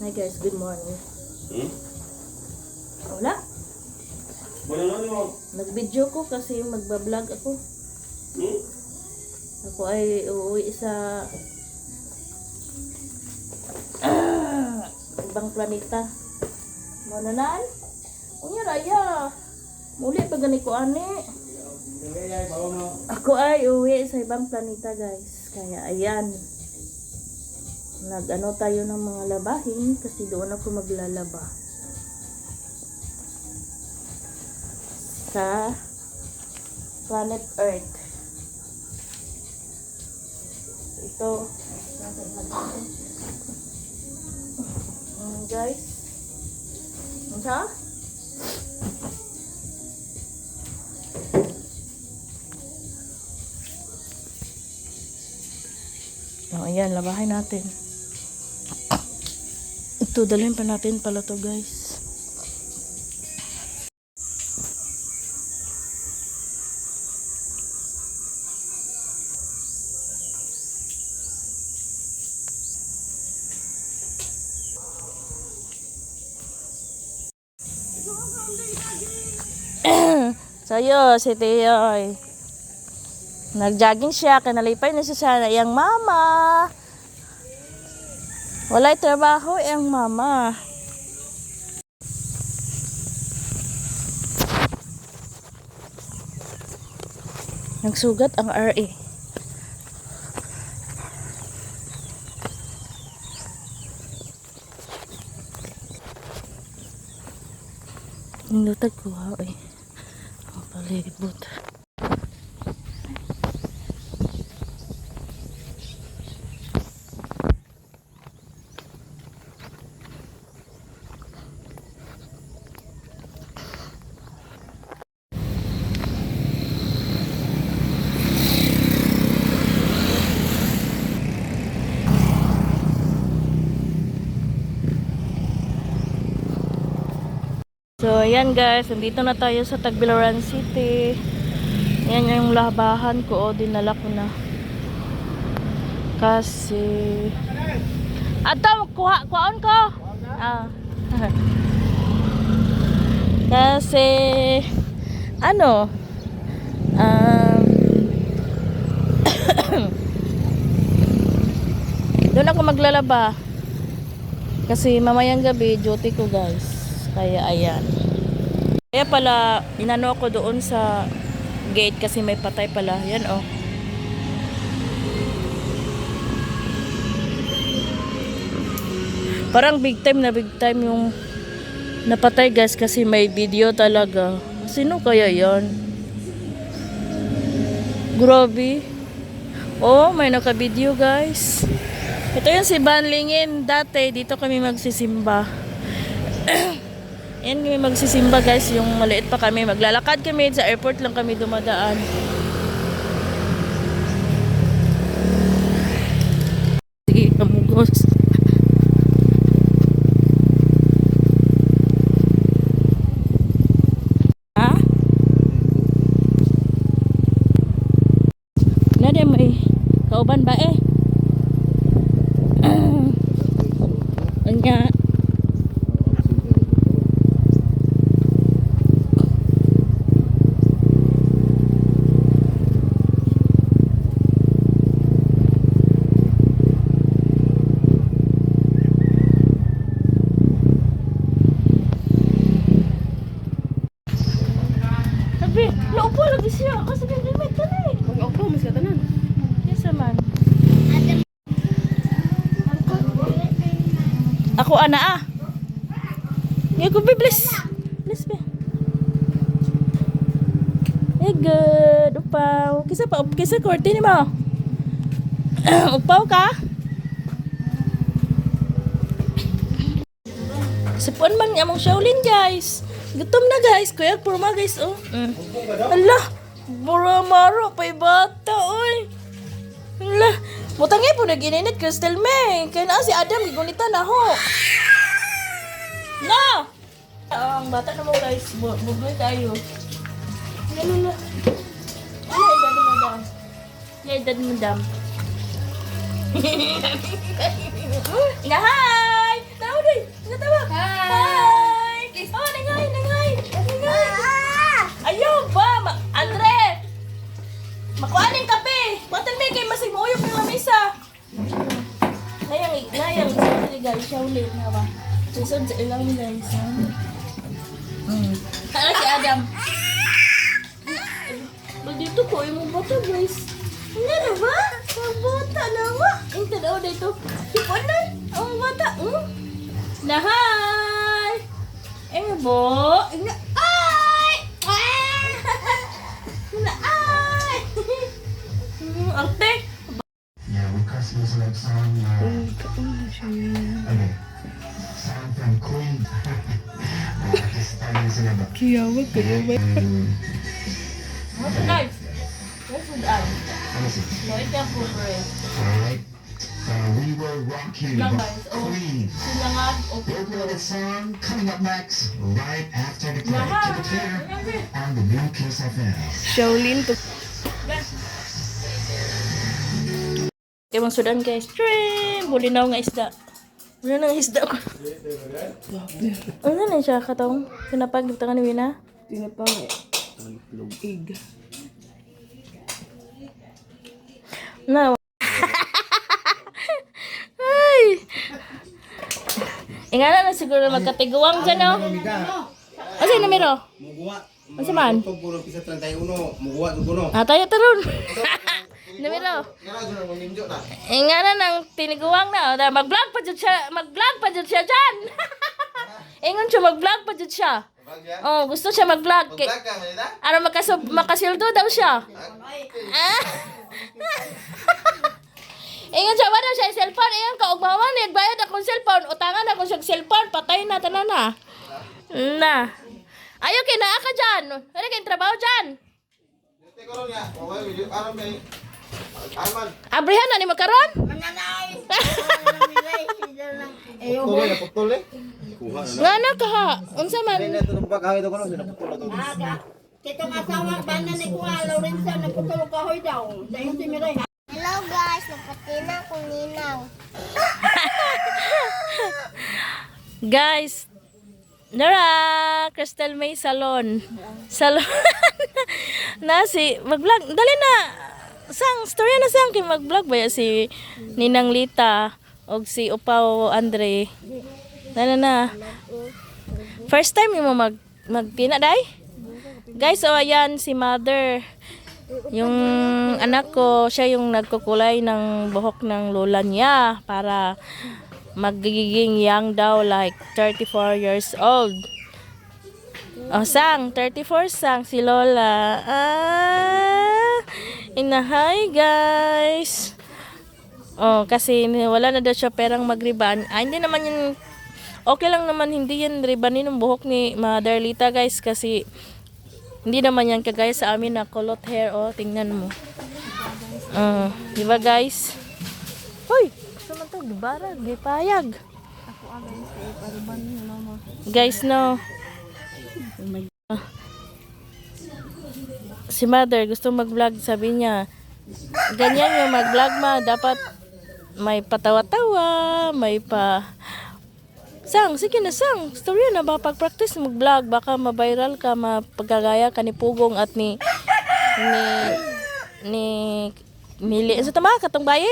Hi guys, good morning. Wala? Wala mo. Nag-video ko kasi magbablog ako. Ako ay uuwi sa ibang planeta. Mananan? Unya raya. Muli pa gani ko ani. Ako ay uuwi sa ibang planeta guys. Kaya ayan. Nag-ano tayo ng mga labahin kasi doon ako maglalaba. Sa planet Earth. Ito. Guys. Ano siya? Oh, ayan, labahin natin. Ito, dalhin pa natin pala to guys. Sayo, si Tiyoy. Nag-jogging siya, kanalipay na siya sa iyang mama. Walay trabaho iyang mama. Nagsugat ang RA. Ang lutag ko ha, eh. Ang palibot. So, ayan guys, nandito na tayo sa Tagbilaran City. Ayan yung labahan ko, dinala ko na. Kasi ato, kuhaon ko. Ah. Kasi ano, doon ako maglalaba. Kasi mamayang gabi, duty ko guys. Kaya ayan. Kaya pala, inano ako doon sa gate kasi may patay pala. Yan oh. Parang big time yung napatay guys kasi may video talaga. Sino kaya yan? Grabe. Oh, may naka-video guys. Ito yung si Banlingin. Dati, dito kami magsisimba. Yan kami magsisimba guys, yung maliit pa kami. Maglalakad kami, sa airport lang kami dumadaan. Sige, kamugos. Ha? Nade mo eh. Kauban ba eh? Anya. Naupo lagi siya. Kasi limit ka na eh. Mag-aupo, mas katanan. Yes man. Ako ana ah. Ngayon ko biblis. Bless be. Eh good. Upaw. Kisa korte ni mo. Upaw ka? Sipuan man among Shaolin guys. Gutom na guys. Kuya purma guys oh. Allah. Buramaro pay bata oy. Allah. Mutangi po na gininit Crystal May. Kaya na si Adam gigunita na ho. No. Ang bata na mo guys. Bugoy tayo. Ganun na. Ano edad mo dam? Edad mo dam? Hi! Tara mo doy! Hi! Oh, nangay! Ayaw ba? Andre! Makuaning kape! Batan may kay masig mauyok ng lamisa. Ngayang sorry guys, Shaolin na ba? Susod sa ilang guys. Hala si Adam. Dito ko yung bata guys. Ano na ba? Ang bata na ba? Ang tanaw dito. Siponan. Ang bata. Na hi! Bo. Na ay! Na ay! Arte. Yeah, we Christmas like song. Okay. Song from Queen. Kiyawag ka ba? What's nice? What's with us? What is it? No, it's not for bread. Alright. We were rocking Lang by guys. Oh, Queen. sinangag o We'll do the song coming up next, right after the break. Lahat. Keep it here on the New Kiss FM. Shaolin to. Kaya mong sudan guys. Trim! Huli na ako nga isda. Huli na nga isda ko. Ano na siya katong? Sinapag yung tangan ni Wina? Tinapang ig. Na. Ay! Ingana na siguro magkatiguang dyan, no? Ano yung numero? Muguwa. Ano man? Ito puro pisa 31. Muguwa ito puno. Tayo tarun. Numero. Kaya ito na ninjo na. Ingana ng tiniguang na. Mag-vlog pa dyan siya. Mag-vlog pa dyan siya dyan. Ingon siya, mag-vlog pa dyan siya. Bagya. Oh, gusto siya mag-vlog. Mag-vlog ka, Manila? Ano, makasildo daw siya. Ah. Ingon siya, wala siya yung cellphone. Ingon ka, ugmaman, nagbayad akong cellphone. Utangan ako siya cellphone. Patay na, tanan na. Na. Ayaw, kinaa ka dyan. Ano kayong trabaho dyan? Ito ko ron nga. Okay, video. Aram kay. Arman. Abrihan na ni magkaroon? Putol na, putol eh. Kuha na. Nga na ka ha. Unsa man. Hindi na ito nung pagkahit ako ron. Sinaputol na ito. Kitong asawa ba na ni Kuya Lorenzo nagputulog kahoy daw. Dahil si Miray. Hello guys, napatina akong ninang. Guys, Nara, Crystal May Salon. Salon. Na si mag-vlog. Dali na. Sang story na sang kay mag-vlog ba ya si Ninang Lita og si Upaw Andre. Dali na. First time mo magpina day? Guys, so ayan si Mother. Yung anak ko, siya yung nagkukulay ng buhok ng lola niya para magiging young daw, like 34 years old. Oh, sang 34 sang si Lola. Hi guys. Oh, kasi wala na daw siya perang magriban. Hindi naman yun, okay lang naman, hindi yan ribanin ng buhok ni Mother Lita guys, kasi hindi naman yan kagaya sa amin na kulot hair. Oh, tingnan mo. Di ba guys? Hoy, naman to, dibarag, di payag. Guys, no. Si Mother gusto mag-vlog, sabi niya, ganyan yung mag-vlog ma, dapat may patawa-tawa, may pa... Sang, sige na sang, story na ba, pag-practice mag-vlog, baka ma-viral ka, mapagagaya ka ni Pugong at ni Mili. Ano tama? Katong baye?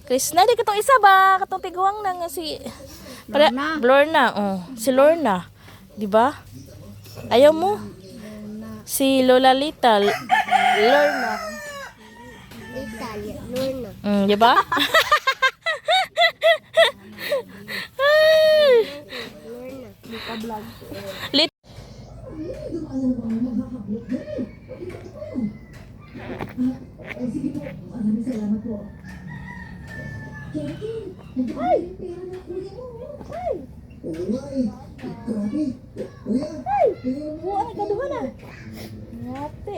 Krishna. Di katong isa ba? Katong tiguang na nga si... Lorna. Oh. Si Lorna. Di ba? Ayaw mo? Si Lola Lita. Lorna. Lorna. Di ba? Lit. Buwan ka duman na. Ngate.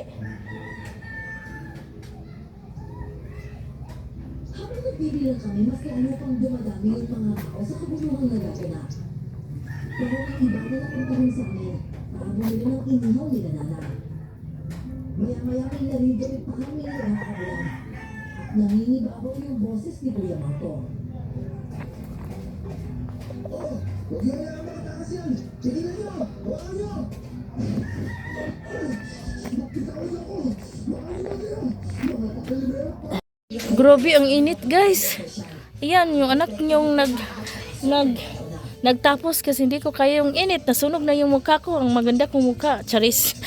Habang nagbibilang kami, mas lalo pang dumadami yung mga tao sa kabunuhang nagaganap. Pero ang iba na napunta rin sa amin para bumili ng inihaw nila nanay. Maya-maya may narinig pa kami ng nakakabulan at nangingibabaw yung boses ni Kuya Mato. Oh, huwag yun na naman Grabe ang init, guys. Ayan, yung anak niyong nagtapos kasi hindi ko kaya yung init. Nasunog na yung mukha ko. Ang maganda kong mukha. Charis.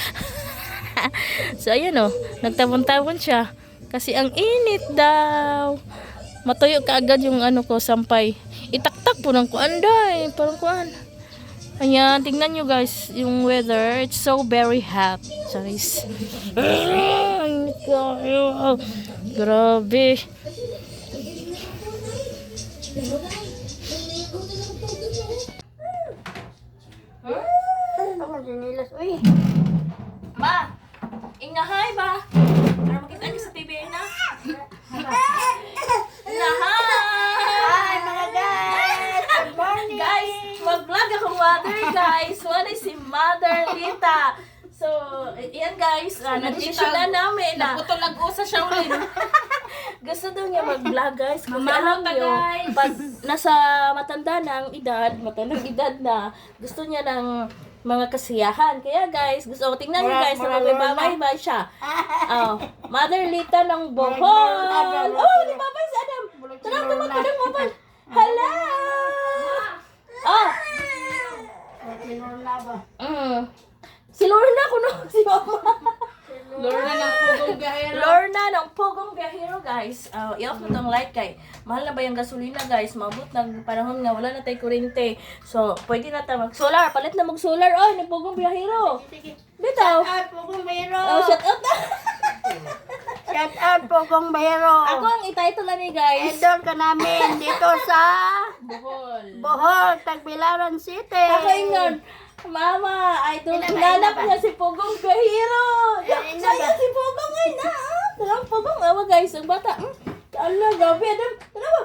So, ayan o. Nagtabon-tabon siya. Kasi ang init daw. Matuyo kaagad yung ano ko, sampay. Itaktak po ng kuanday. Parang kuan. Ayan, tingnan nyo guys, yung weather. It's so very hot. Charis. Grabe. Ako dinilas. Uy. Ba, ingahay ba? Para makita niyo sa TV na. Ingahay! Hi mga guys! Good morning! Guys, mag-vlog akong mother guys. Wala si Mother Lita. So, yan guys, nag-desisyon namin na Naputol lang ko sa Shaolin. gusto daw niya mag-vlog guys. Kasi Mamahal alam ka, niyo, guys. pag nasa matandang edad na, gusto niya ng mga kasiyahan. Kaya guys, gusto ko tingnan niyo guys, nababay ba siya. Oh, Mother Lita ng Bohol. Oh, di babay si Adam. Tara, tumakbo ng mobile. Hello! Oh, Sinurla ba? si Lorna ko no, si Mama. Lorna ng pugong gahero. Lorna ng Pugong Biyahero, guys. I-off mo tong light kay mahal na ba yung gasolina, guys? Mabot ng panahon nga wala na tayo kuryente. So, pwede na tayo mag-solar. Palit na mag-solar. Oh, ng Pugong Biyahero. Bitaw. Shout out Pugong Bahero! Oh, shut up na. Shout out Pugong Bahero! Ako ang ititle na ni guys. Idol ka namin dito sa Bohol, Tagbilaran City. Ako ingon. Mama, idol. Ina ba, Hinanap ina ba? niya si Pugong Biyahero. Ina ba? Sayang si Pugong ay na. Tarang Pugong. Awa guys, ang bata. Allah, gabi. Adam. Tara mo.